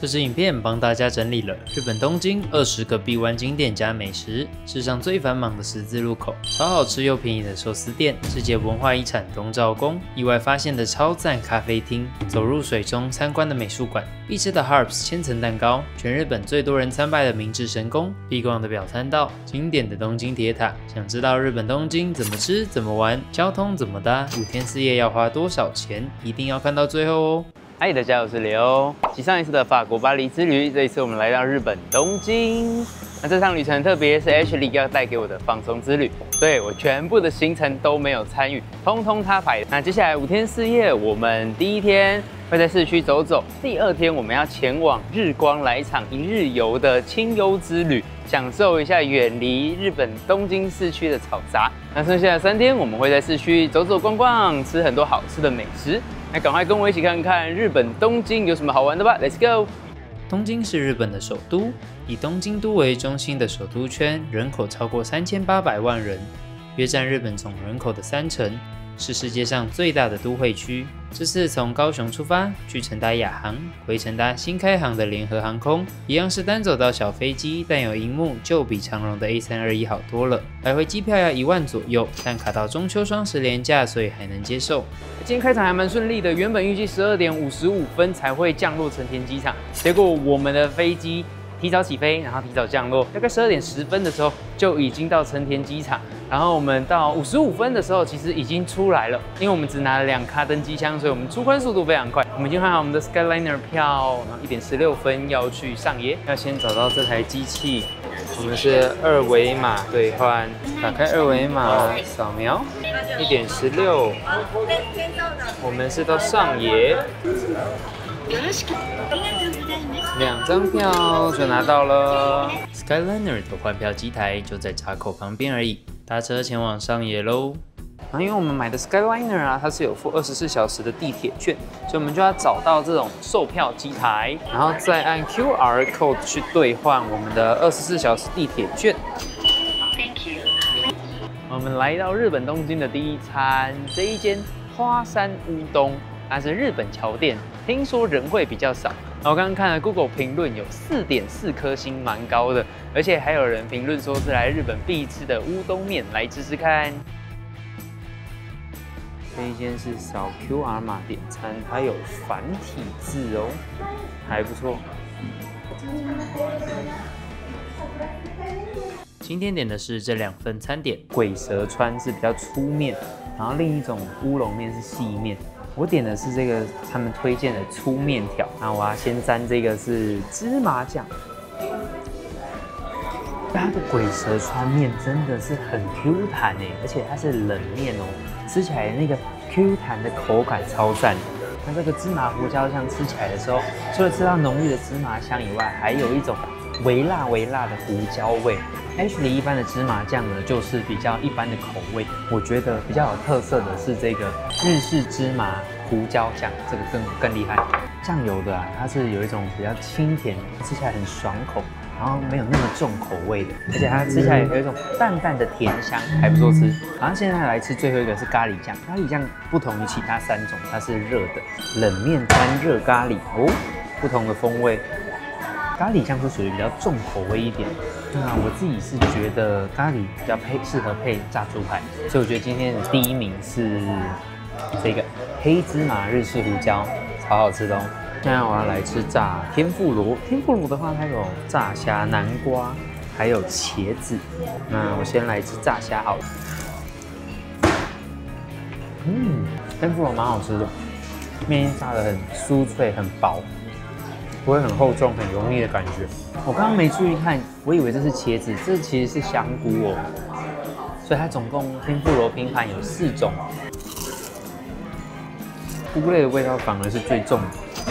這支影片幫大家整理了日本東京20個必玩景點加美食，世上最繁忙的十字路口，超好吃又便宜的壽司店，世界文化遺產東照宮，意外發現的超讚咖啡廳，走入水中參觀的美術館，必吃的 Harps 千層蛋糕，全日本最多人參拜的明治神宮，必逛的表參道，經典的東京鐵塔。想知道日本東京怎麼吃、怎麼玩，交通怎麼搭，5天4夜要花多少錢？一定要看到最後哦！嗨，大家好，我是劉。繼上一次的法國巴黎之旅，這一次我們來到日本東京。那這趟旅程特別是 Ashley 要帶給我的放鬆之旅，所以我全部的行程都沒有參與，通通他排。那接下來5天4夜，我們第一天會在市區走走，第2天我們要前往日光來場1日遊的清幽之旅，享受一下遠離日本東京市區的嘈雜。那剩下的3天，我們會在市區走走逛逛，吃很多好吃的美食。那趕快跟我一起看看日本東京有什麼好玩的吧 ！Let's go！ 東京是日本的首都，以東京都為中心的首都圈，人口超過3800萬人，約佔日本總人口的30%，是世界上最大的都會區。這次從高雄出發，去乘搭亞航，回程搭新開航的聯合航空，一樣是單走道小飛機，但有螢幕就比長榮的 A321好多了。來回機票要1萬左右，但卡到中秋雙十連假，所以還能接受。今天開場還蠻順利的，原本預計12點55分才會降落成田機場，結果我們的飛機提早起飛，然後提早降落，大概12點10分的時候就已經到成田機場。然後我們到55分的時候，其實已經出來了，因為我們只拿了2卡登机箱，所以我們出關速度非常快。我們已經換好我們的 Skyliner 票，然后1點16分要去上野，要先找到這台機器。我們是2維碼兌換，打開2維碼掃描，1點16，我們是到上野。2張票就拿到了 ，Skyliner 的換票機台就在闸口旁邊而已，搭車前往上野嘍。因為我們買的 Skyliner 啊，它是有附24小時的地鐵券，所以我們就要找到這種售票機台，然後再按 QR code 去兌換我們的24小時地鐵券。我們來到日本東京的第一餐，這一間花山烏冬，它是日本橋店，聽說人會比較少。我剛剛看了 Google 評論，有4.4顆星，蠻高的，而且還有人評論說是來日本必吃的烏冬麵，來吃吃看。這一間是掃 QR 碼點餐，它有繁體字哦，還不錯。今天點的是這2份餐點，鬼蛇川是比較粗麵，然後另一種烏龍麵是細麵。我點的是這個他們推薦的粗麵條，那我要先沾這個是芝麻醬。它的鬼蛇川麵真的是很 Q 彈哎，而且它是冷麵哦，吃起來那個 Q 彈的口感超讚。那這個芝麻胡椒醬吃起來的時候，除了吃到濃郁的芝麻香以外，還有一種微辣的胡椒味。Ashley 一般的芝麻醬呢，就是比較一般的口味。我覺得比較有特色的是這個日式芝麻胡椒醬，這個更厲害。醬油的啊，它是有一種比較清甜，吃起來很爽口，然後沒有那麼重口味的，而且它吃起來有一種淡淡的甜香，還不錯吃。然後現在來吃最後一個是咖喱醬，咖喱醬不同於其他3種，它是熱的，冷面沾熱咖喱哦，不同的風味。咖喱醬是屬於比較重口味一點，那我自己是覺得咖喱比較適合配炸豬排，所以我覺得今天的第1名是這個黑芝麻日式胡椒，超好吃的哦。现在我要來吃炸天婦羅，天婦羅的話它有炸蝦、南瓜，還有茄子。那我先來吃炸蝦好了。天婦羅蠻好吃的，麵炸得很酥脆、很薄。不会很厚重、很油膩的感覺。我剛剛沒注意看，我以為這是茄子，這其實是香菇哦。所以它總共天婦羅拼盤有4種，菇類的味道反而是最重的。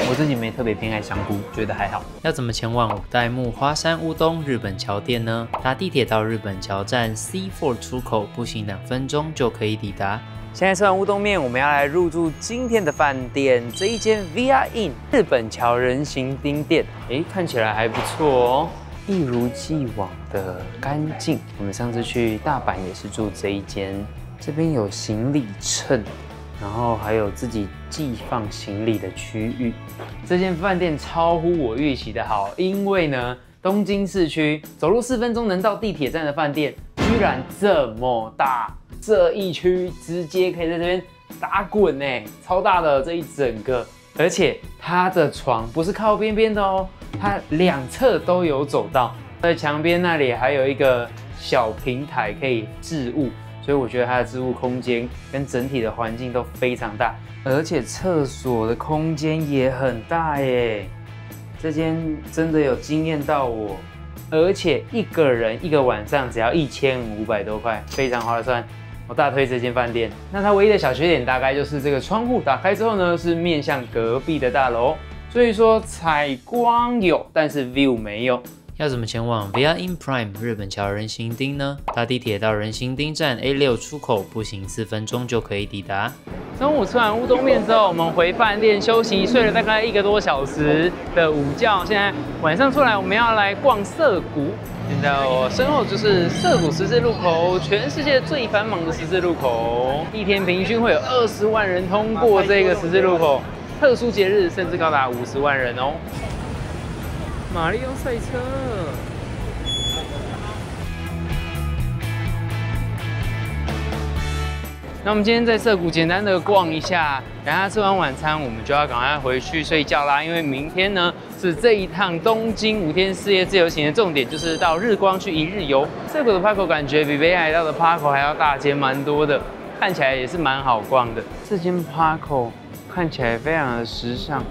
我自己沒特別偏愛香菇，覺得還好。要怎麼前往五代目花山烏冬日本橋店呢？搭地鐵到日本橋站 C4 出口，步行2分鐘就可以抵達。現在吃完烏冬麵，我們要來入住今天的飯店，這一間 Via Inn 日本橋人形町店，看起來還不錯哦，一如既往的乾淨。我們上次去大阪也是住這一間，這邊有行李秤，然後還有自己寄放行李的區域。這間飯店超乎我預期的好，因為呢，東京市區走路4分鐘能到地鐵站的飯店，居然這麼大，這一區直接可以在這邊打滾呢，超大的這一整個，而且它的床不是靠邊邊的哦，它兩側都有走道，在牆邊那裡還有一個小平台可以置物。所以我覺得它的置物空間跟整體的環境都非常大，而且廁所的空間也很大耶。這間真的有驚豔到我，而且一個人一個晚上只要1500多塊，非常划算。我大推這間飯店。那它唯一的小缺點大概就是這個窗戶打開之後呢，是面向隔壁的大樓，所以說採光有，但是 view 沒有。要怎麼前往 Via In Prime 日本橋人行町呢？搭地鐵到人行町站 A6 出口，步行4分鐘就可以抵達。中午吃完烏冬麵之後，我們回飯店休息，睡了大概1個多小時的午覺。現在晚上出來，我們要來逛澀谷。現在我身後就是澀谷十字路口，全世界最繁忙的十字路口，一天平均會有20萬人通過這個十字路口，特殊節日甚至高達50萬人哦。馬里奧賽車。那我們今天在澀谷簡單的逛一下，等下吃完晚餐，我們就要趕快回去睡覺啦。因為明天呢是這一趟東京5天4夜自由行的重點，就是到日光去1日遊。澀谷的 PARCO 感覺比北海道的 PARCO 還要大間蠻多的，看起來也是蠻好逛的。這間 PARCO 看起來非常的時尚。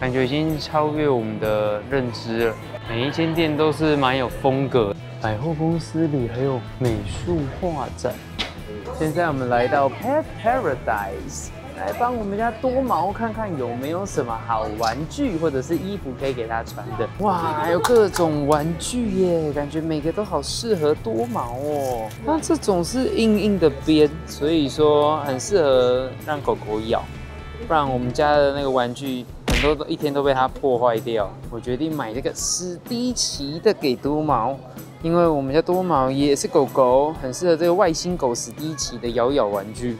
感覺已經超越我們的認知了，每一間店都是蠻有風格。百貨公司裡還有美術畫展。現在我們來到 Pet Paradise， 來幫我們家多毛看看有沒有什麼好玩具或者是衣服可以給他穿的。哇，還有各種玩具耶，感覺每個都好適合多毛哦。它這種是硬硬的邊，所以說很適合讓狗狗咬，不然我們家的那個玩具。一天都被它破壞掉，我決定買這個史迪奇的給多毛，因為我們家多毛也是狗狗，很適合這個外星狗史迪奇的咬咬玩具。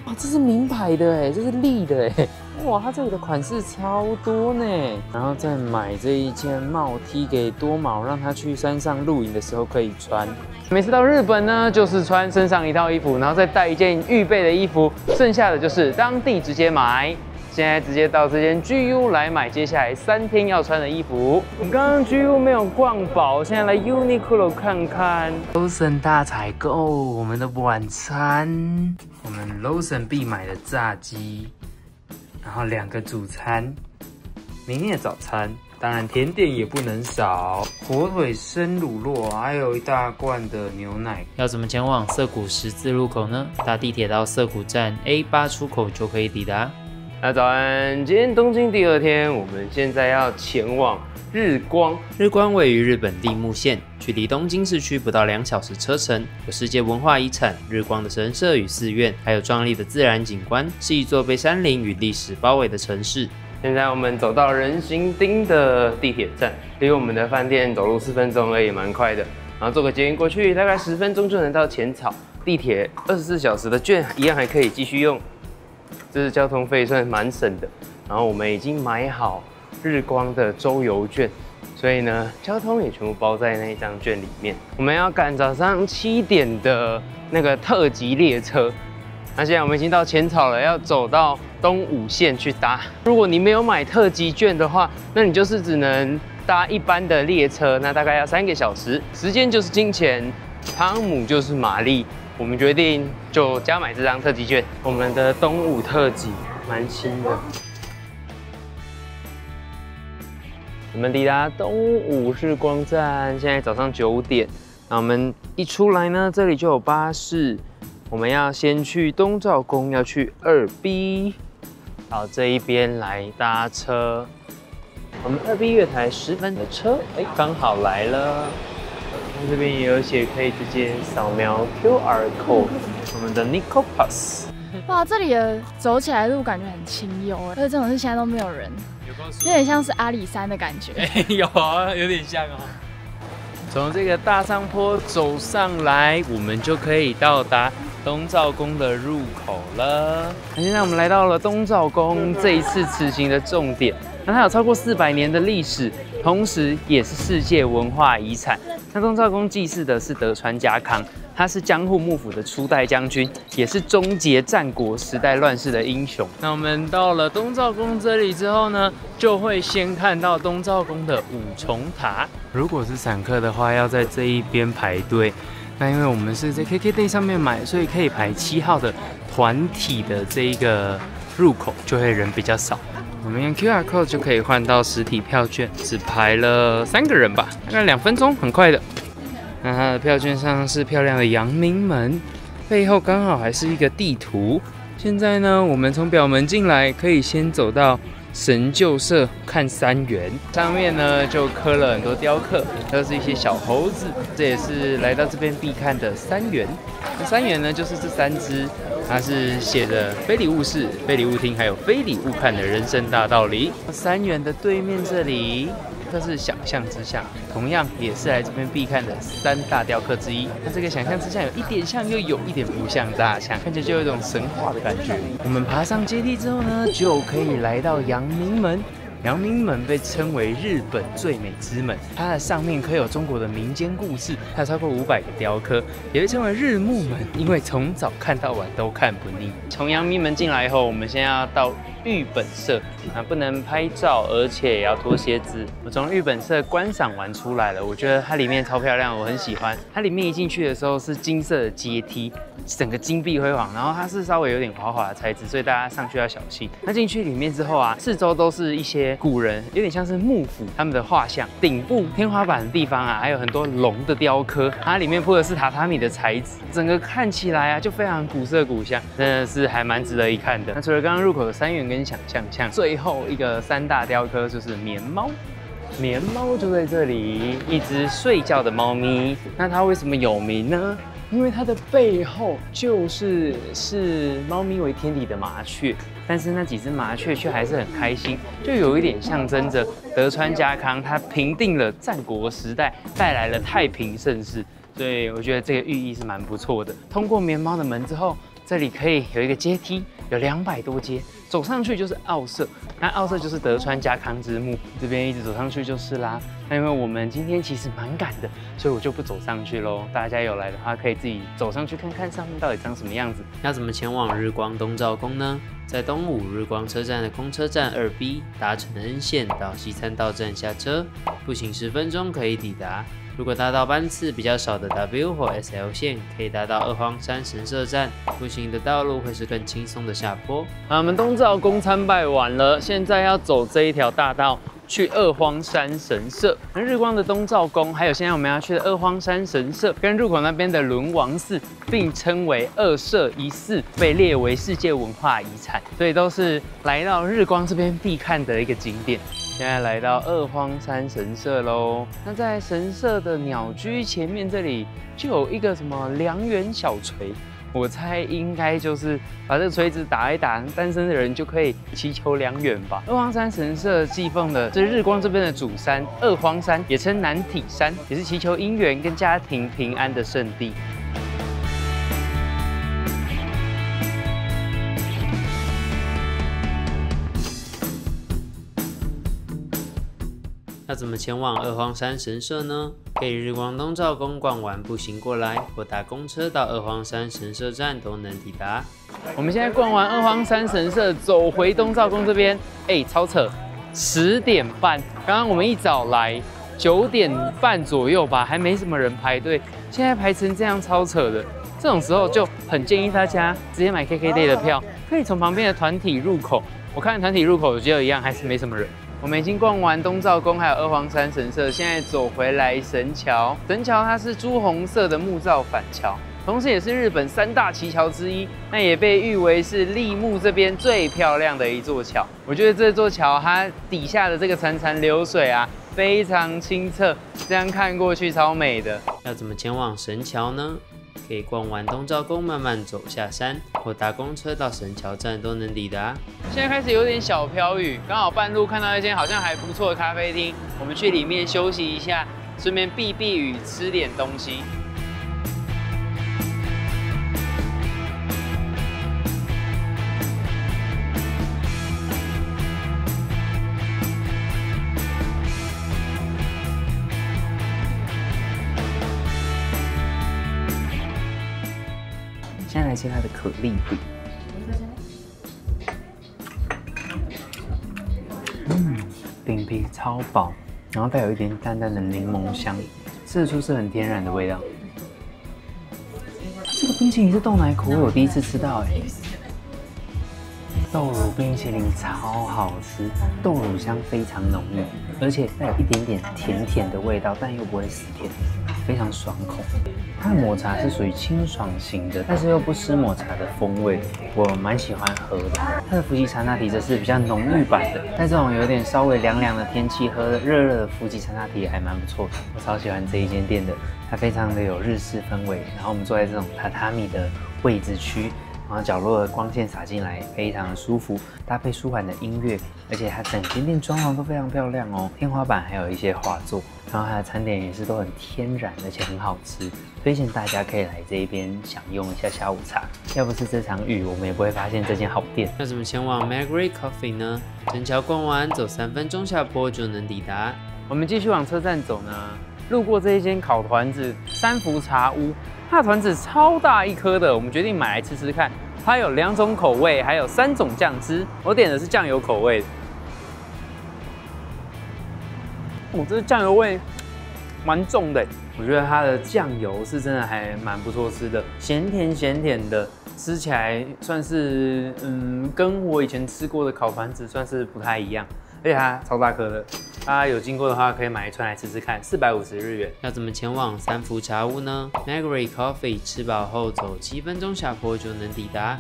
哇，這是名牌的哎，這是立的哎，哇，它這裡的款式超多呢。然後再買這一件帽 T 給多毛，讓它去山上露營的時候可以穿。每次到日本呢，就是穿身上一套衣服，然後再帶一件預備的衣服，剩下的就是當地直接買。现在直接到這間 GU 來買接下來3天要穿的衣服。我們剛剛 GU 沒有逛飽，現在來 Uniqlo 看看。Lawson 大採購，我們的晚餐，我們 Lawson 必買的炸雞，然後2個主餐，明天的早餐。當然，甜點也不能少，火腿生乳酪，還有一大罐的牛奶。要怎麼前往澀谷十字路口呢？搭地鐵到澀谷站 A8 出口就可以抵達。那早安，今天東京第2天，我們現在要前往日光。日光位於日本栃木縣，距離東京市區不到2小時車程，有世界文化遺產日光的神社與寺院，還有壯麗的自然景觀，是一座被山林與歷史包圍的城市。現在我們走到人行町的地鐵站，離我們的飯店走路4分鐘而已，蠻快的。然後坐個捷運過去，大概10分鐘就能到淺草。地鐵24小時的券一樣還可以繼續用，這是交通費算蠻省的。然後我們已經買好日光的周遊券，所以呢，交通也全部包在那一張券裡面。我們要趕早上7點的那個特急列車。那現在我們已經到淺草了，要走到東武線去搭。如果你沒有買特急券的話，那你就是只能搭一般的列車，那大概要3個小時。時間就是金錢，湯姆就是瑪麗。我們決定就加買這張特急券。我們的東武特急蠻新的。我們抵達東武日光站，現在早上9點。那我們一出來呢，這裡就有巴士。我們要先去東照宮，要去2B， 到這一邊來搭車。我們2B 月台10分的車，剛好來了。這邊也有寫可以直接掃描 QR code， 我們的 Nikko Pass。哇，這裡的走起來路感覺很清幽，而且這種是現在都沒有人，有點像是阿里山的感覺。有啊，有點像哦。從這個大上坡走上來，我們就可以到達東照宮的入口了。那現在我們來到了東照宮，這一次此行的重點。那它有超過400年的歷史，同時也是世界文化遺產。那東照宮祭祀的是德川家康，他是江戶幕府的初代將軍，也是終結戰國時代亂世的英雄。那我們到了東照宮這裡之後呢，就會先看到東照宮的五重塔。如果是散客的話，要在這一邊排隊。那因為我們是在 KKday 上面買，所以可以排7號的團體的這一個入口，就會人比較少。我們用 QR code 就可以換到實體票券，只排了3個人吧，大概2分鐘，很快的。那它的票券上是漂亮的陽明門，背後剛好還是一個地圖。現在呢，我們從表門進來，可以先走到神厩社看3元，上面呢就刻了很多雕刻，都是一些小猴子，這也是來到這邊必看的3元。那3元呢，就是這3隻。它是寫着非禮勿視、非禮勿聽，還有非禮勿看的人生大道理。3元的對面這裡，這是想象之巷，同樣也是來這邊必看的3大雕刻之一。那這個想象之巷有一點像，又有一點不像大象，看起來就有一種神話的感覺。我們爬上階梯之後呢，就可以來到陽明門。陽明門被稱為日本最美之門，它的上面刻有中國的民間故事，它有超過500個雕刻，也被稱為日木門，因為從早看到晚都看不膩。從陽明門進來以後，我們現在要到御本社，不能拍照，而且也要脫鞋子。我從御本社觀賞完出來了，我覺得它裡面超漂亮，我很喜歡。它裡面一進去的時候是金色的階梯，整個金碧輝煌，然後它是稍微有點滑滑的材質，所以大家上去要小心。那進去裡面之後啊，四周都是一些古人，有點像是幕府他們的畫像，頂部天花板的地方啊，還有很多龍的雕刻，它裡面鋪的是榻榻米的材質，整個看起來啊就非常古色古香，真的是還蠻值得一看的。那除了刚剛入口的3元跟想象像，最後一個3大雕刻就是棉貓。棉貓就在這裡，一隻睡覺的貓咪。那它為什麼有名呢？因為它的背後就是貓咪為天敌的麻雀，但是那幾隻麻雀卻還是很開心，就有一點象徵着德川家康他平定了戰國時代，帶來了太平盛世，所以我覺得這個寓意是蠻不錯的。通過棉貓的門之後，這裡可以有一個階梯，有200多階，走上去就是奧社，那奧社就是德川家康之墓，這邊一直走上去就是啦。那因為我們今天其實蠻趕的，所以我就不走上去嘍。大家有來的話，可以自己走上去看看上面到底長什麼樣子。要怎麼前往日光東照宮呢？在東武日光車站的公車站2B，搭乘N線到西參道站下車，步行10分鐘可以抵達。如果搭到班次比較少的 W 或 SL 線，可以搭到二荒山神社站，步行的道路會是更輕鬆的下坡。我們東照宮參拜完了，現在要走這一條大道去二荒山神社。那日光的東照宮，還有現在我們要去的二荒山神社，跟入口那邊的輪王寺並稱為二社一寺，被列為世界文化遺產，所以都是來到日光這邊必看的一個景點。現在來到二荒山神社嘍。那在神社的鳥居前面這裡就有一個什麼良緣小錘，我猜應該就是把這個錘子打一打，單身的人就可以祈求良緣吧。二荒山神社祭奉的是日光這邊的主山二荒山，也稱男體山，也是祈求姻緣跟家庭平安的聖地。要怎麼前往二荒山神社呢？可以日光東照宮逛完步行過來，或搭公車到二荒山神社站都能抵達。我們現在逛完二荒山神社，走回東照宮這邊，超扯！10點半，剛剛我們一早來，9點半左右吧，還沒什麼人排隊，現在排成這樣，超扯的。這種時候就很建議大家直接買 KKday 的票，可以從旁邊的團體入口。我看團體入口只有一樣，還是沒什麼人。我們已經逛完東照宮還有二荒山神社，現在走回來神橋。神橋它是朱紅色的木造板橋，同時也是日本3大奇橋之一，那也被譽為是立木這邊最漂亮的一座橋。我覺得這座橋它底下的這個潺潺流水啊，非常清澈，這樣看過去超美的。要怎麼前往神橋呢？可以逛完東照宮慢慢走下山，或搭公車到神橋站都能抵達。現在開始有點小飄雨，剛好半路看到一間好像還不錯的咖啡廳，我們去裡面休息一下，順便避避雨，吃點東西。现在来吃它的可丽饼。饼皮超薄，然後带有一點淡淡的檸檬香，吃得出是很天然的味道。這個冰淇淋是豆奶口味，我第一次吃到哎。豆乳冰淇淋超好吃，豆乳香非常濃郁，而且帶有一點點甜甜的味道，但又不會死甜，非常爽口。它的抹茶是屬於清爽型的，但是又不失抹茶的風味，我蠻喜歡喝的。它的福吉茶拿鐵則是比較濃郁版的，在這種有點稍微涼涼的天氣，喝熱熱的福吉茶拿鐵也還蠻不錯的。我超喜歡這一間店的，它非常的有日式氛圍。然後我們坐在這種榻榻米的位置區，然後角落的光線灑進來，非常的舒服，搭配舒緩的音樂，而且它整間店裝潢都非常漂亮哦，天花板還有一些畫作，然後它的餐點也是都很天然，而且很好吃，推薦大家可以來這一邊享用一下下午茶。要不是這場雨，我們也不會發現這間好店。要怎麼前往 Margaret Coffee 呢？整橋逛完，走3分鐘下坡就能抵達。我們繼續往車站走呢，路過這一間烤團子三福茶屋。它的團子超大一顆的，我們決定買來吃吃看。它有2種口味，還有3種醬汁。我點的是醬油口味的。這醬油味蠻重的，我覺得它的醬油是真的還蠻不錯吃的，鹹甜的，吃起來算是跟我以前吃過的烤團子算是不太一樣，而且它超大顆的。大家有經過的話，可以買一串來吃吃看，450日元。要怎麼前往三福茶屋呢 ？Margaret Coffee 吃飽後走7分鐘下坡就能抵達。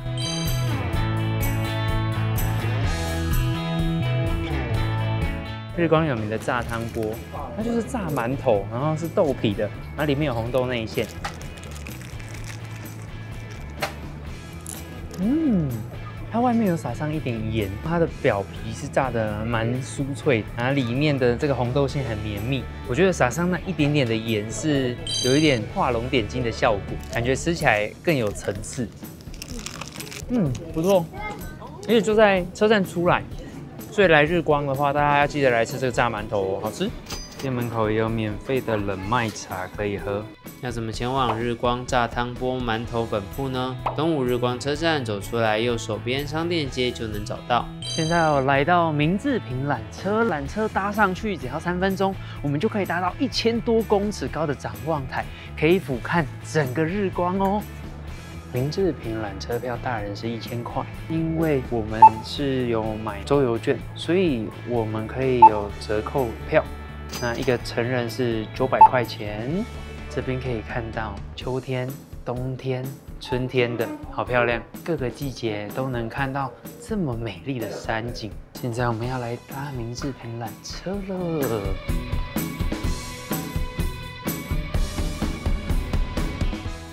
日光有名的炸湯鍋，它就是炸饅頭，然後是豆皮的，然後裡面有紅豆內餡。它外面有撒上一點鹽，它的表皮是炸得蠻酥脆，然後裡面的這個紅豆餡很綿密。我覺得撒上那一點點的鹽是有一點畫龍點睛的效果，感覺吃起來更有層次。不錯，而且就在車站出來，所以來日光的話，大家要記得來吃這個炸饅頭哦，好吃。店門口也有免費的冷麥茶可以喝。要怎麼前往日光炸湯鍋饅頭本鋪呢？東武日光車站走出來，右手邊商店街就能找到。現在我來到明治平纜車，纜車搭上去只要3分鐘，我們就可以達到1000多公尺高的展望台，可以俯瞰整個日光哦。明治平纜車票大人是1000塊，因為我們是有買周游券，所以我們可以有折扣票。那一個成人是900塊錢。這邊可以看到秋天、冬天、春天的好漂亮，各個季節都能看到這麼美麗的山景。現在我們要來搭明治平纜車了。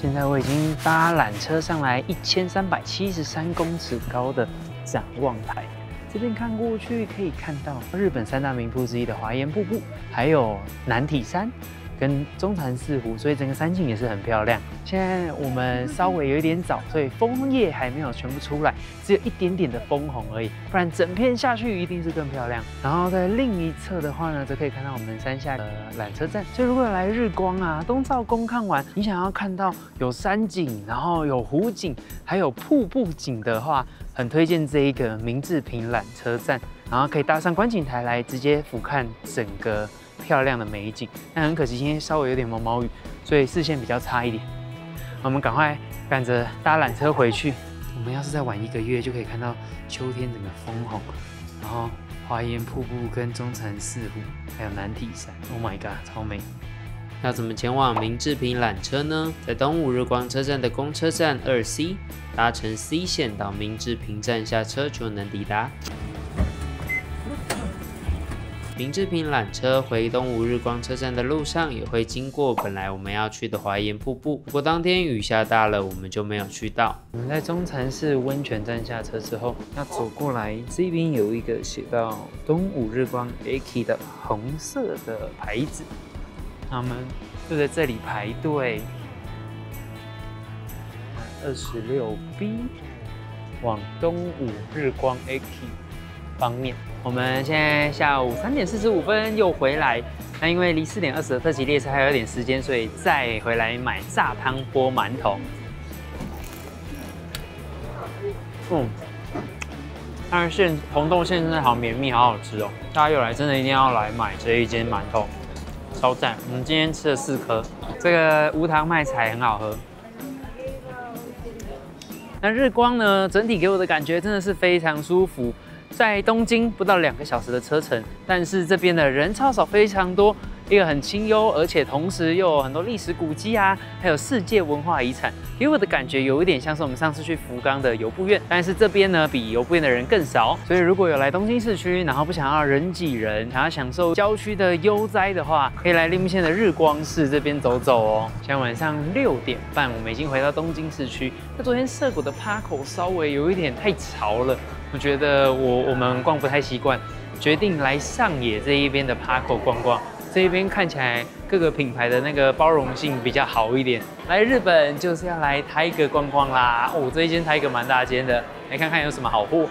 現在我已經搭纜車上來1373公尺高的展望台，這邊看過去可以看到日本3大名瀑之一的華岩瀑布，還有男體山跟中禪寺湖，所以整個山景也是很漂亮。現在我們稍微有一點早，所以楓葉還沒有全部出來，只有一點點的楓紅而已，不然整片下去一定是更漂亮。然後在另一側的話呢，則可以看到我們山下的纜車站。所以如果來日光啊，東照宮看完，你想要看到有山景，然後有湖景，還有瀑布景的話，很推薦這一個明治平纜車站，然後可以搭上觀景台來直接俯瞰整個漂亮的美景。但很可惜今天稍微有點毛毛雨，所以視線比較差一點。我們趕快趕着搭纜車回去。我們要是再晚1個月，就可以看到秋天整個楓紅，然後華岩瀑布跟中禪寺湖，還有男體山。Oh my god， 超美！要怎麼前往明治平纜車呢？在東武日光車站的公車站2C，搭乘 C 線到明治平站下車就能抵達。明治平纜車回東武日光車站的路上，也會經過本來我們要去的華岩瀑布，不過當天雨下大了，我們就沒有去到。我們在中禪寺溫泉站下車之後，要走過來，這邊有一個寫到東武日光駅的紅色的牌子。他們就在這裡排隊。26B 往東武日光 Aki 方面，我們現在下午3點45分又回來。那因為離4點20的特急列車還有一點時間，所以再回來買炸湯鍋饅頭。但是紅豆餡真的好綿密，好好吃哦！大家有來真的一定要来買這一間饅頭，超讚！我們今天吃了4顆，這個無糖麥彩很好喝。那日光呢，整體給我的感覺真的是非常舒服。在東京不到2個小時的車程，但是這邊的人超少非常多，一個很清幽，而且同時又有很多歷史古蹟啊，還有世界文化遺產，給我的感覺有一點像是我們上次去福岡的由布院，但是這邊呢比由布院的人更少，所以如果有來東京市區，然後不想要人擠人，想要享受郊區的悠哉的話，可以來栃木縣的日光市這邊走走哦。現在晚上6點半，我們已經回到東京市區。那昨天澀谷的趴口稍微有一點太潮了。我覺得我們逛不太習慣，決定來上野這一邊的趴口逛逛。這一邊看起來各個品牌的那個包容性比較好一點。來日本就是要來Tiger逛逛啦！哦，這一間Tiger蠻大間的，來看看有什麼好貨。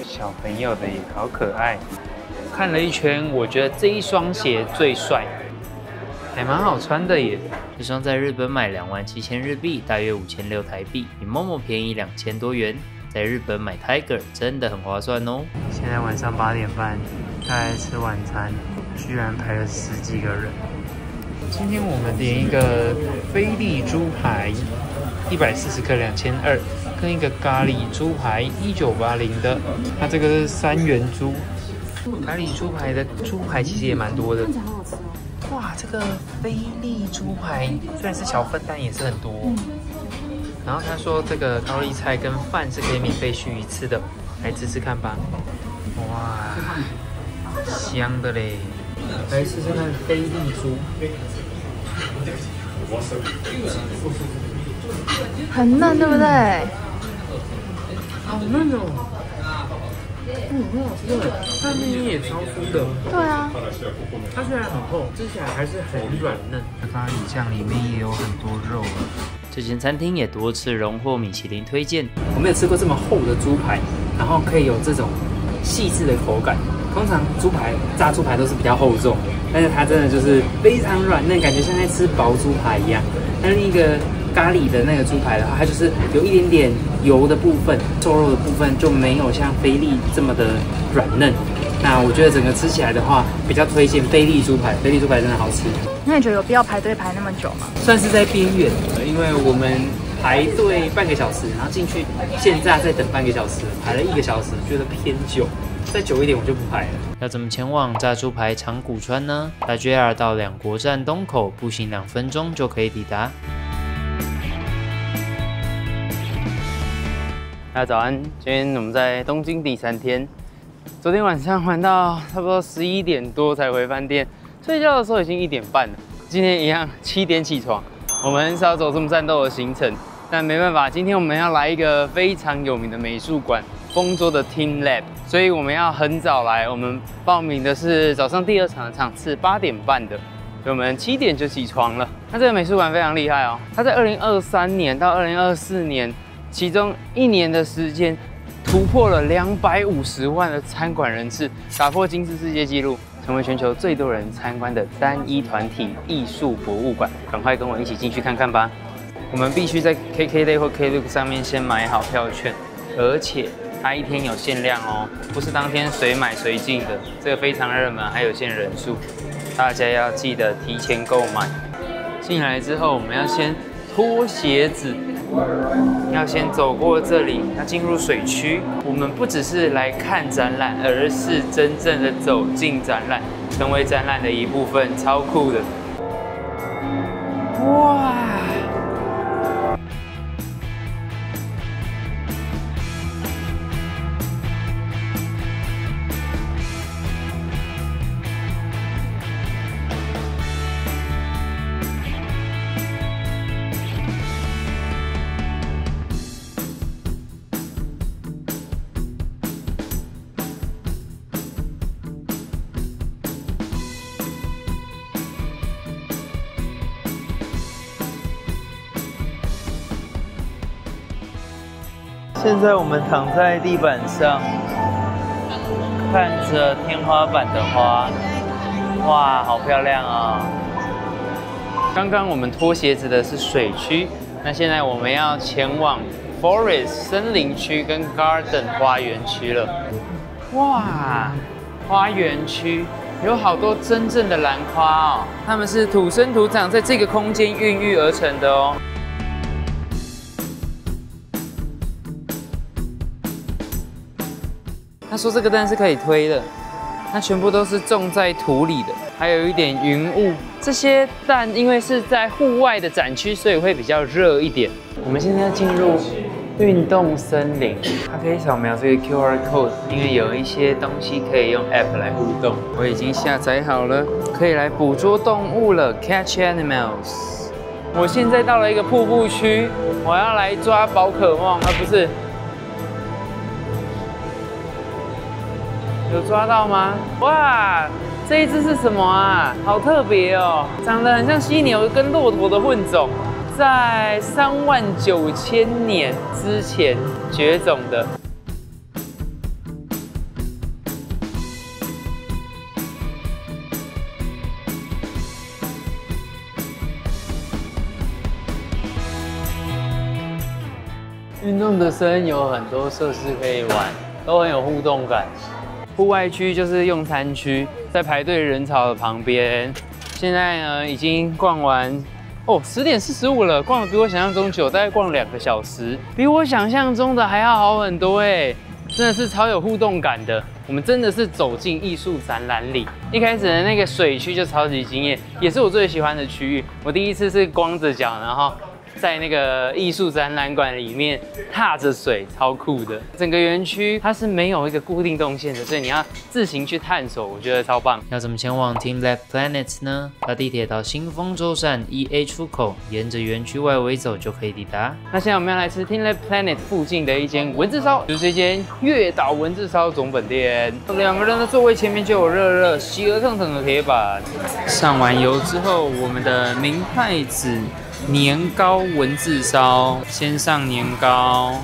小朋友的也好可愛。看了一圈，我覺得這一雙鞋最帥，還蠻好穿的耶。這雙在日本買27000日幣，大約5600台幣，比 Momo 便宜2000多元。在日本買 Tiger 真的很划算哦。现在晚上8点半，大家吃晚餐，居然排了10幾個人。今天我們點一個菲力豬排，140克2200，跟一個咖喱豬排1980的。它這個是3元豬，咖喱豬排的豬排其實也蠻多的。看起來好好吃哦。哇，這個菲力豬排雖然是小份，但也是很多。然後他說這個高麗菜跟飯是可以免費續1次的，來吃吃看吧。哇，香的嘞！來試試看菲力豬，很嫩，對不對？好嫩哦。很好吃的，它面也超酥的。对啊，它虽然很厚，吃起来還是很軟嫩。咖喱醬裡面也有很多肉了。這間餐廳也多次榮獲米其林推薦。我沒有吃過這麼厚的豬排，然後可以有這種細緻的口感。通常炸豬排都是比較厚重，但是它真的就是非常軟嫩，感覺像在吃薄豬排一樣。但是那個咖喱的那個豬排的話，它就是有一點點油的部分，瘦肉的部分就沒有像菲力這麼的軟嫩。那我覺得整個吃起來的話，比較推薦菲力豬排。菲力豬排真的好吃。那你覺得有必要排隊排那麼久嗎？算是在邊緣的，因為我們排隊半個小時，然後進去現在再等半個小時，排了1個小時，覺得偏久。再久一點我就不排了。要怎麼前往炸豬排長谷川呢？搭 JR 到兩國站東口，步行2分鐘就可以抵達。大家早安，今天我們在東京第3天。昨天晚上玩到差不多11點多才回飯店，睡覺的時候已經1點半了。今天一樣7點起床，我們很少走這麼戰鬥的行程，但沒辦法，今天我們要來一個非常有名的美術館——豐州的 Team Lab， 所以我們要很早來。我們報名的是早上第2場的場次，8點半的，所以我們7點就起床了。那這個美術館非常厲害哦，它在2023年到2024年，其中1年的時間，突破了250萬的參觀人次，打破吉尼斯世界紀錄，成為全球最多人參觀的單一團體藝術博物館。趕快跟我一起進去看看吧！我們必須在 KKday 或 Klook 上面先買好票券，而且它1天有限量哦，不是當天隨買隨進的。這個非常熱門，還有限人數，大家要記得提前購買。進來之後，我們要先脫鞋子。要先走過這裡，要進入水區。我們不只是來看展覽，而是真正的走進展覽，成為展覽的一部分，超酷的！哇！現在我們躺在地板上，看着天花板的花，哇，好漂亮啊！剛剛我們脫鞋子的是水區，那現在我們要前往 Forest 森林區跟 Garden 花園區了。哇，花園區有好多真正的蘭花哦，它們是土生土長在這個空間孕育而成的哦。他說這個蛋是可以推的，它全部都是種在土裡的，還有一點雲霧。這些蛋因為是在戶外的展區，所以會比較熱一點。我們現在要進入運動森林，它可以掃描這個 QR code， 因為有一些東西可以用 App 來互動。我已經下載好了，可以來捕捉動物了 ，Catch Animals。我現在到了一個瀑布區，我要來抓寶可夢，啊不是。有抓到嗎？哇，這一只是什麼啊？好特別哦，長得很像犀牛跟駱駝的混種，在39000年之前絕種的。運動的森有很多設施可以玩，都很有互動感。戶外區就是用餐區，在排隊人潮的旁邊。現在呢，已經逛完哦，10點45了，逛得比我想象中久，大概逛了2個小時，比我想象中的還要好很多哎，真的是超有互動感的。我們真的是走進藝術展覽裡，一開始的那個水區就超級驚豔，也是我最喜歡的區域。我第一次是光着腳，然後在那個藝術展覽館裡面踏着水，超酷的。整個園區它是沒有一個固定動線的，所以你要自行去探索，我覺得超棒。要怎麼前往 TeamLab Planet 呢？搭地鐵到新豐州站 1A 出口，沿着園區外圍走就可以抵達。那現在我們要來吃 TeamLab Planet 附近的一間文字燒，就是這間月島文字燒總本店。2個人的座位前面就有熱熱、喜而騰腾的鐵板。上完油之後，我們的明太子年糕文字燒，先上年糕，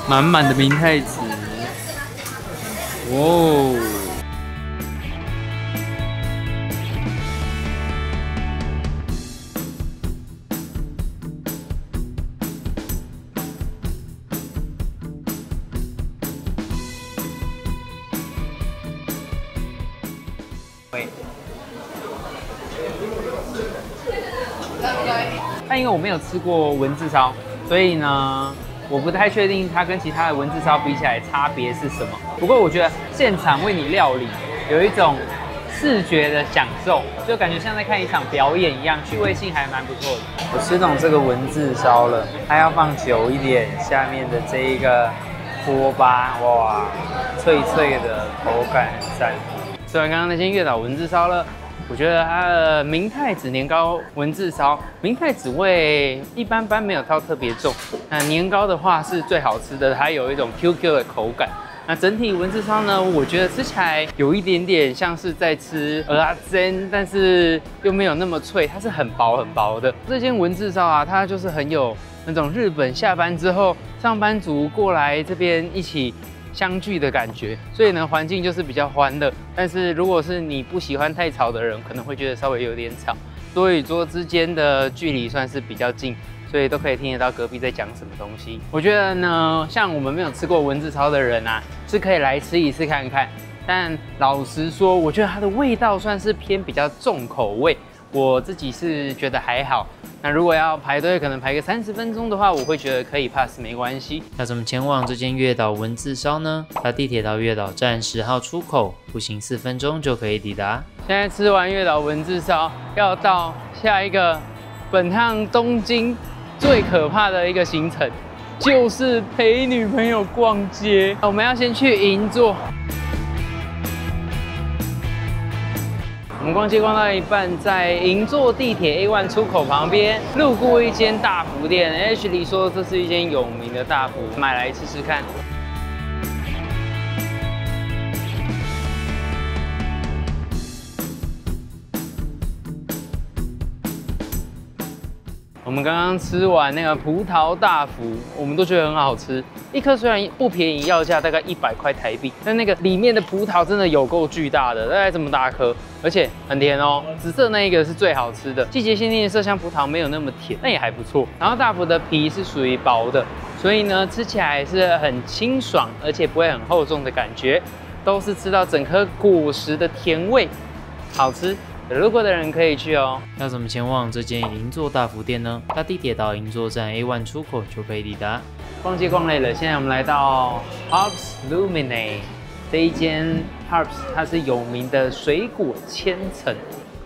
滿滿的明太子，哦。但因为我沒有吃過文字燒，所以呢，我不太確定它跟其他的文字燒比起來差別是什麼。不過我覺得現場為你料理有一種視覺的享受，就感覺像在看一場表演一樣，趣味性還蠻不錯的。我吃懂這個文字燒了，它要放久一點，下面的這一個鍋巴，哇，脆脆的，口感很讚。吃完剛剛那間月島文字燒了。我覺得它的明太子年糕文字燒，明太子味一般般，沒有到特別重。那年糕的話是最好吃的，它有一種 QQ 的口感。那整體文字燒呢，我覺得吃起來有一點點像是在吃蚵仔煎，但是又沒有那麼脆，它是很薄很薄的。這間文字燒啊，它就是很有那種日本下班之後上班族過來這邊一起相聚的感覺，所以呢，環境就是比較歡樂。但是如果是你不喜歡太吵的人，可能會覺得稍微有點吵。桌與桌之間的距離算是比較近，所以都可以聽得到隔壁在講什麼東西。我覺得呢，像我們沒有吃過文字燒的人啊，是可以來吃一次看看。但老實說，我覺得它的味道算是偏比較重口味，我自己是覺得還好。那如果要排隊，可能排個30分鐘的話，我會覺得可以 pass 沒關係。要怎麼前往這間月島文字燒呢？搭地鐵到月島站10號出口，步行4分鐘就可以抵達。現在吃完月島文字燒，要到下一個本趟東京最可怕的一個行程，就是陪女朋友逛街。我們要先去銀座。我們逛街逛到一半，在銀座地鐵 A1 出口旁邊路過一間大福店 ，Ashley 說這是一間有名的大福，買來吃吃看。我我們剛剛吃完那個葡萄大福，我們都覺得很好吃。一顆雖然不便宜，要價大概100塊台幣，但那個裡面的葡萄真的有夠巨大的，大概這麼大顆，而且很甜哦。紫色那一個是最好吃的，季節限定的麝香葡萄沒有那麼甜，但也還不錯。然後大福的皮是屬於薄的，所以呢吃起來是很清爽，而且不會很厚重的感覺，都是吃到整顆果實的甜味，好吃。有路過的人可以去哦。要怎麼前往這間銀座大福店呢？搭地鐵到銀座站 A1 出口就可以抵達。逛街逛累了，現在我們來到 Harps Luminate 這一間 Harps， 它是有名的水果千層。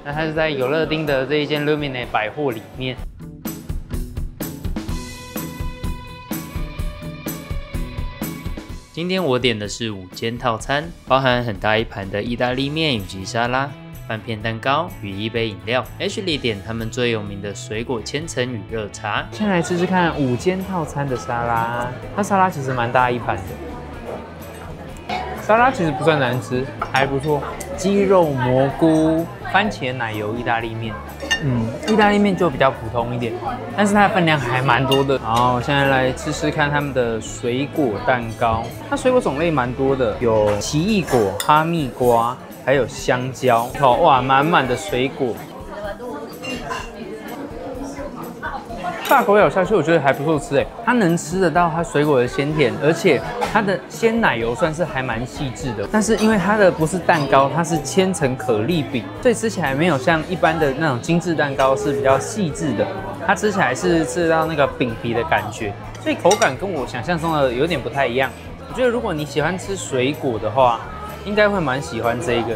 那它是在有樂町的這一間 Luminate 百貨裡面。今天我點的是5間套餐，包含很大一盤的意大利麵以及沙拉、半片蛋糕與1杯飲料。Ashley 點他們最有名的水果千層與熱茶。先來試試看5間套餐的沙拉，它沙拉其實蠻大一盤的，沙拉其實不算難吃，還不錯。雞肉蘑菇番茄奶油意大利麵，意大利麵就比較普通一點，但是它的分量還蠻多的。好，现在來吃吃看他們的水果蛋糕，它水果種類蠻多的，有奇異果、哈密瓜。還有香蕉，哇，滿滿的水果。大口咬下去，我覺得還不錯吃哎，它能吃得到它水果的鮮甜，而且它的鮮奶油算是還蠻細緻的。但是因為它的不是蛋糕，它是千層可麗餅，所以吃起來沒有像一般的那種精緻蛋糕是比較細緻的，它吃起來是吃得到那個餅皮的感覺，所以口感跟我想象中的有點不太一樣。我覺得如果你喜歡吃水果的話，應該會蠻喜歡這一個，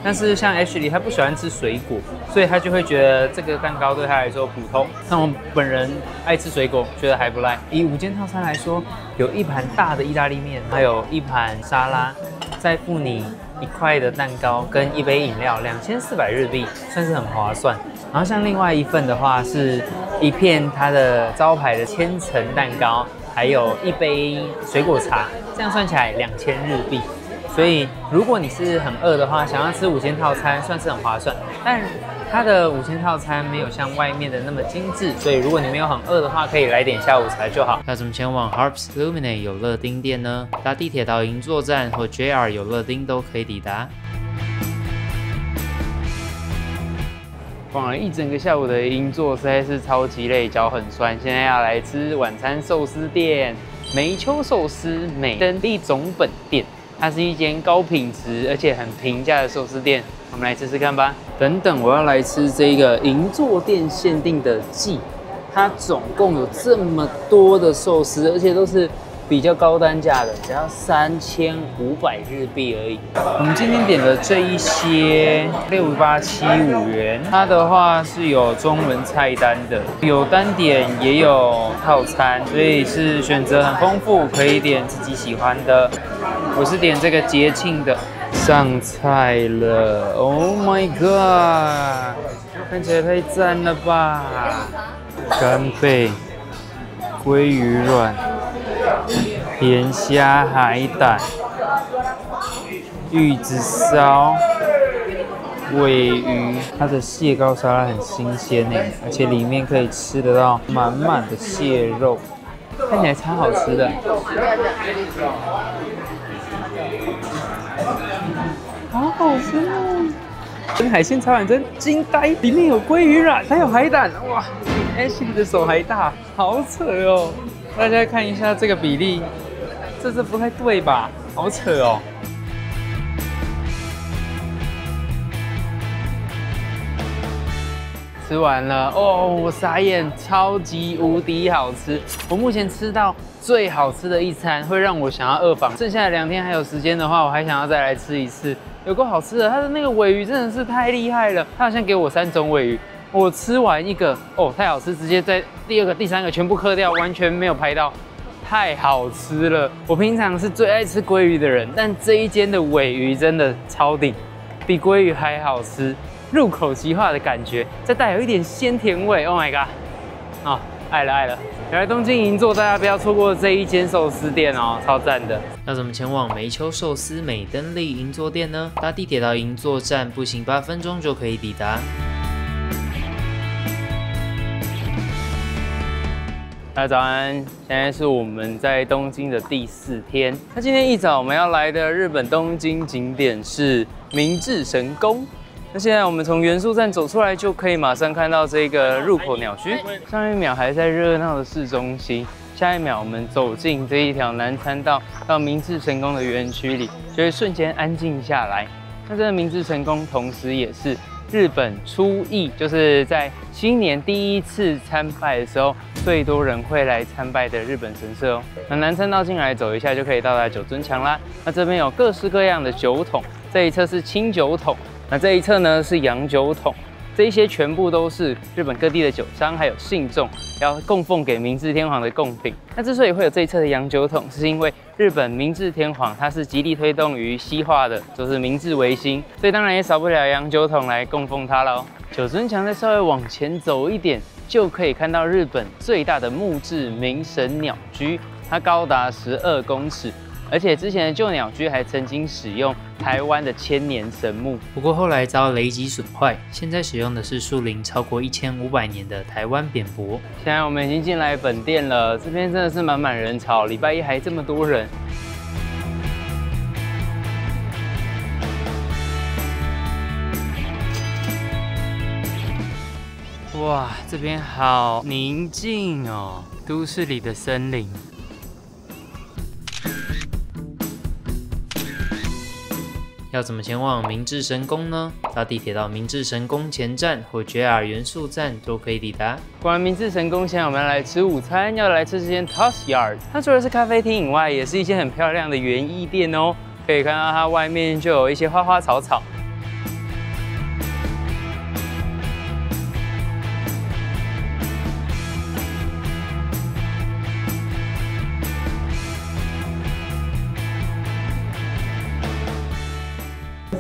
但是像 Ashley 他不喜歡吃水果，所以他就會覺得這個蛋糕對他來說普通。那我本人愛吃水果，覺得還不賴。以5間套餐來說，有一盤大的意大利麵，還有一盤沙拉，再付你1塊的蛋糕跟1杯飲料，2400日幣，算是很划算。然後像另外一份的話，是一片它的招牌的千層蛋糕，還有1杯水果茶，這樣算起來2000日幣。所以，如果你是很餓的話，想要吃5間套餐，算是很划算。但它的5間套餐沒有像外面的那麼精緻，所以如果你沒有很餓的話，可以來點下午茶就好。要怎麼前往 Harps Luminate 有樂町店呢？搭地鐵到銀座站或 JR 有樂町都可以抵達。逛了一整個下午的銀座，實在是超級累，腳很酸。現在要來吃晚餐壽司店——梅丘壽司美登利總本店。它是一間高品質而且很平價的壽司店，我們來吃吃看吧。等等，我要來吃這個銀座店限定的季，它總共有這麼多的壽司，而且都是比較高单價的，只要3500日幣而已。我們今天點的這一些6875元，它的話是有中文菜單的，有單點也有套餐，所以是選擇很豐富，可以點自己喜歡的。我是點這個節慶的，上菜了 ！Oh my god， 看起來太讚了吧！干貝、鮭魚卵、鹽蝦海膽、玉子燒、鮪魚，它的蟹膏沙拉很新鮮耶，而且裡面可以吃得到滿滿的蟹肉，看起來超好吃的。好好吃哦！跟海鮮茶碗蒸驚呆，裡面有鮭魚卵，還有海膽，哇！Ashley 的手還大，好扯哦！大家看一下這個比例，這不太對吧？好扯哦！吃完了哦，我傻眼，超級無敵好吃！我目前吃到最好吃的一餐，会讓我想要2訪。剩下的2天還有時間的話，我還想要再來吃一次，有夠好吃的！它的那個鮪魚真的是太厲害了，它好像給我3種鮪魚，我吃完一個哦，太好吃，直接在第2個、第3個全部嗑掉，完全沒有拍到，太好吃了！我平常是最愛吃鮭魚的人，但這一間的鮪魚真的超頂，比鮭魚還好吃。入口即化的感覺，再帶有一點鮮甜味。Oh my god！ 哦，愛了愛了！來東京銀座，大家不要錯過這一間壽司店哦，超讚的。要怎麼前往梅丘壽司美登利銀座店呢？搭地鐵到銀座站，步行8分鐘就可以抵達。大家早安，現在是我們在東京的第4天。那今天一早我們要來的日本東京景點是明治神宮。那現在我們從元素站走出來，就可以馬上看到這個入口鳥居。上一秒還在熱鬧的市中心，下一秒我們走進這一條南參道到明治神宮的園區裡，就會瞬間安靜下來。那這個明治神宮同時也是日本初詣，就是在新年第一次參拜的時候，最多人會來參拜的日本神社哦。那南參道進來走一下就可以到達九尊牆啦。那這邊有各式各樣的酒桶，這一側是清酒桶，那這一側呢是洋酒桶。這一些全部都是日本各地的酒商還有信眾要供奉給明治天皇的貢品。那之所以會有這一側的洋酒桶，是因為日本明治天皇他是極力推動於西化的，就是明治維新，所以當然也少不了洋酒桶來供奉他嘍。九尊牆再稍微往前走一點，就可以看到日本最大的木質明神鳥居，它高達12公尺。而且之前的舊鳥居還曾經使用台灣的千年神木，不過後來遭雷擊損壞，現在使用的是樹齡超過1500年的台灣扁柏。現在我們已經進來本店了，這邊真的是滿滿人潮，禮拜一還這麼多人。哇，這邊好寧靜哦，都市裡的森林。要怎麼前往明治神宮呢？搭地鐵到明治神宮前站或 JR 元素站都可以抵達。逛完明治神宮，現在我們要來吃午餐，要來吃這間 Toss Yard。它除了是咖啡廳以外，也是一間很漂亮的園藝店哦。可以看到它外面就有一些花花草草。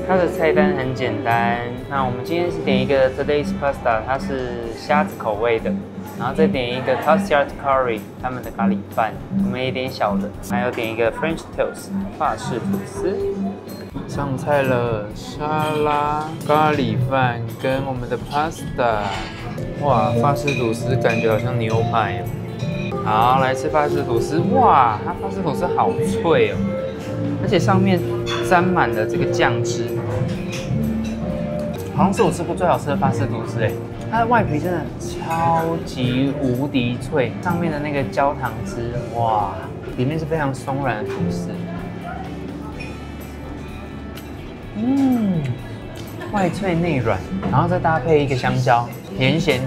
它的菜單很簡單，那我們今天是點一個 Today's Pasta， 它是蝦子口味的，然後再點一個 Toss Yard Curry， 他們的咖喱飯，我們也點小的，還有點一個 French Toast， 法式吐司。上菜了，沙拉、咖喱飯跟我們的 Pasta， 哇，法式吐司感覺好像牛排哦。好，來吃法式吐司，哇，它法式吐司好脆哦。而且上面沾滿了這個醬汁，好像是我吃過最好吃的法式吐司哎！它的外皮真的超級無敵脆，上面的那個焦糖汁，哇，裡面是非常鬆軟的吐司，外脆內軟，然後再搭配一個香蕉，甜鹹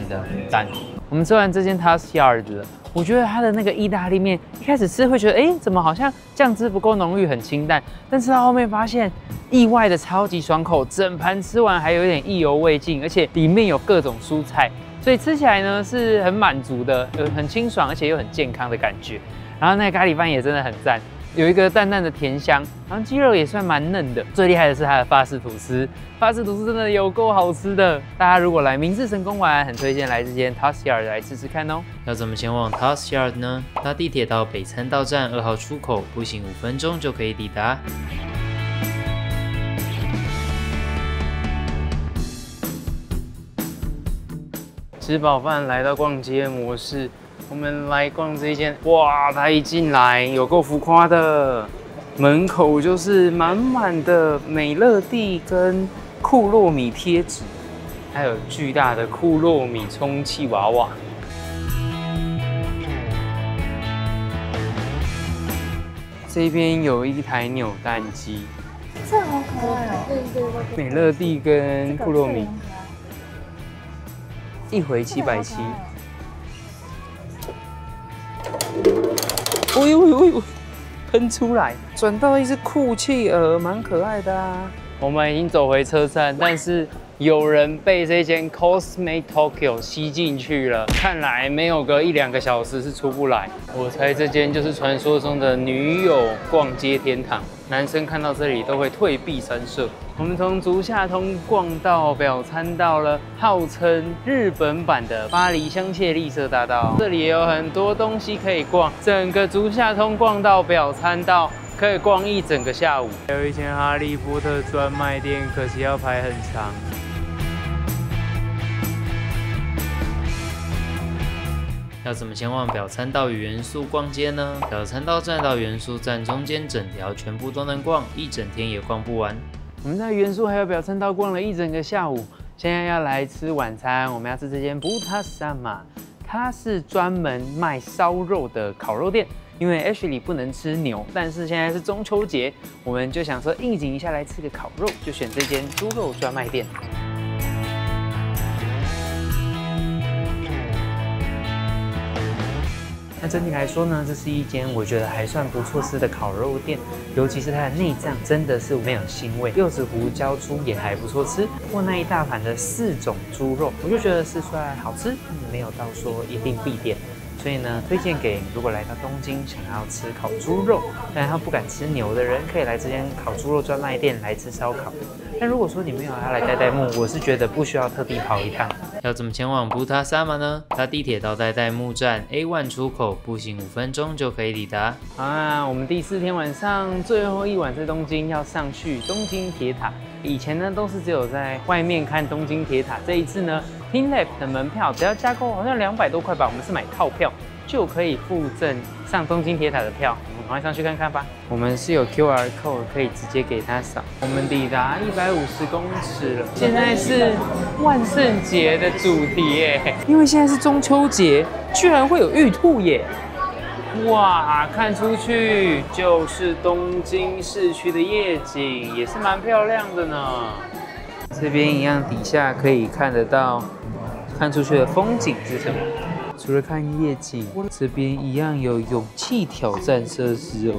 的，讚！我們吃完這間 Toss Yard 了。我覺得它的那個意大利麵一開始吃會覺得，怎麼好像醬汁不夠濃郁，很清淡。但吃到後面發現，意外的超級爽口，整盤吃完還有點意猶未盡，而且裡面有各種蔬菜，所以吃起來呢是很滿足的，很清爽，而且又很健康的感覺。然後那個咖喱飯也真的很讚。有一個淡淡的甜香，然後雞肉也算蠻嫩的。最厲害的是它的法式吐司，法式吐司真的有夠好吃的。大家如果來明治神宮玩，很推薦來這間 Toss Yard 來吃吃看哦。要怎麼前往 Toss Yard 呢？搭地鐵到北參道站2號出口，步行5分鐘就可以抵達。吃飽飯來到逛街模式。我們來逛這一間，哇！它一進來有夠浮誇的，門口就是滿滿的美樂蒂跟庫洛米貼紙，還有巨大的庫洛米充氣娃娃。這邊有一台扭蛋機，這好可愛哦！對，美樂蒂跟庫洛米，一回770。哎呦，噴出來，轉到一隻酷企鵝，蠻可愛的啊。我們已經走回車站，但是有人被這間 Cosme Tokyo 吸進去了，看來沒有個1-2個小時是出不來。我猜這間就是傳說中的女友逛街天堂，男生看到這裡都會退避三舍。我們從竹下通逛到表參道了，號稱日本版的巴黎香榭麗舍大道。這裡也有很多東西可以逛，整個竹下通逛到表參道可以逛一整個下午。還有一間哈利波特專賣店，可惜要排很長。要怎麼前往表參道與元素逛街呢？表參道站到元素站中間，整條全部都能逛，一整天也逛不完。我們在元素還有表參道逛了一整個下午，現在要來吃晚餐。我們要吃這間Butasama，它是專門賣燒肉的烤肉店。因為 Ashley 不能吃牛，但是現在是中秋節，我們就想說應景一下來吃個烤肉，就選這間豬肉專賣店。那整體來說呢，這是一間我覺得還算不錯吃的烤肉店，尤其是它的內臟真的是沒有腥味，柚子胡椒豬也還不錯吃。不過那一大盤的4種豬肉，我就覺得試出來好吃，沒有到說一定必點。所以呢，推薦給如果來到東京想要吃烤豬肉，但他不敢吃牛的人，可以來這間烤豬肉專賣店來吃燒烤。但如果說你沒有要來代代木，我是覺得不需要特地跑一趟。要怎麼前往Butasama呢？搭地鐵到代代木站 A1 出口，步行5分鐘就可以抵達。我們第4天晚上最後一晚在東京，要上去東京鐵塔。以前呢都是只有在外面看東京鐵塔，這一次呢 TeamLab 的門票只要加購好像200多塊吧，我們是買套票就可以附贈上東京鐵塔的票，我们趕快上去看看吧。我們是有 QR code 可以直接給他掃。我們抵達150公尺了，現在是萬聖節的主題耶，因為現在是中秋節，居然會有玉兔耶！哇，看出去就是東京市區的夜景，也是蠻漂亮的呢。這邊一樣，底下可以看得到看出去的風景是什麼？除了看夜景，這邊一樣有勇氣挑戰設施哦。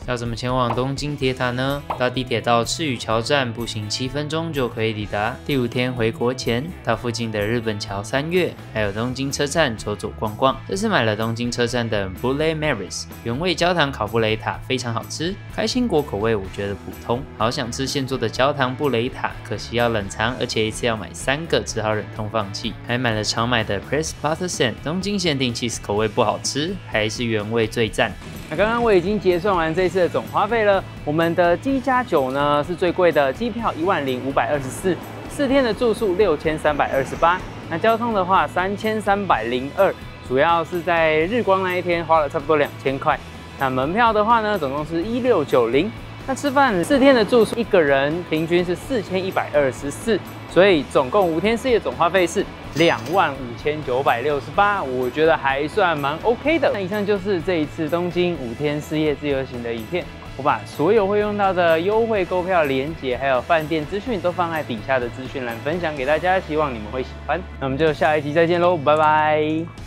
要怎麼前往東京鐵塔呢？搭地鐵到赤羽橋站，步行7分鐘就可以抵達。第5天回國前，到附近的日本橋3月，還有東京車站走走逛逛。這次買了東京車站的 Bulle Maris 原味焦糖烤布雷塔，非常好吃。開心果口味我覺得普通，好想吃現做的焦糖布雷塔，可惜要冷藏，而且一次要買3個，只好忍痛放棄。還買了常買的 Press Partisan 東京限定 cheese 口味不好吃，還是原味最讚。那剛剛我已經結算完這次的總花費了，我們的機加酒呢是最貴的，機票10524，4天的住宿6328，那交通的話3302，主要是在日光那一天花了差不多2000塊。那門票的話呢，总共是1690。那吃飯4天的住宿，一個人平均是4124，所以總共5天4夜總花費是25968，我覺得還算蠻 OK 的。那以上就是這一次東京5天4夜自由行的影片，我把所有會用到的優惠購票連結還有飯店資訊都放在底下的資訊欄分享給大家，希望你們會喜歡。那我們就下一集再見嘍，拜拜。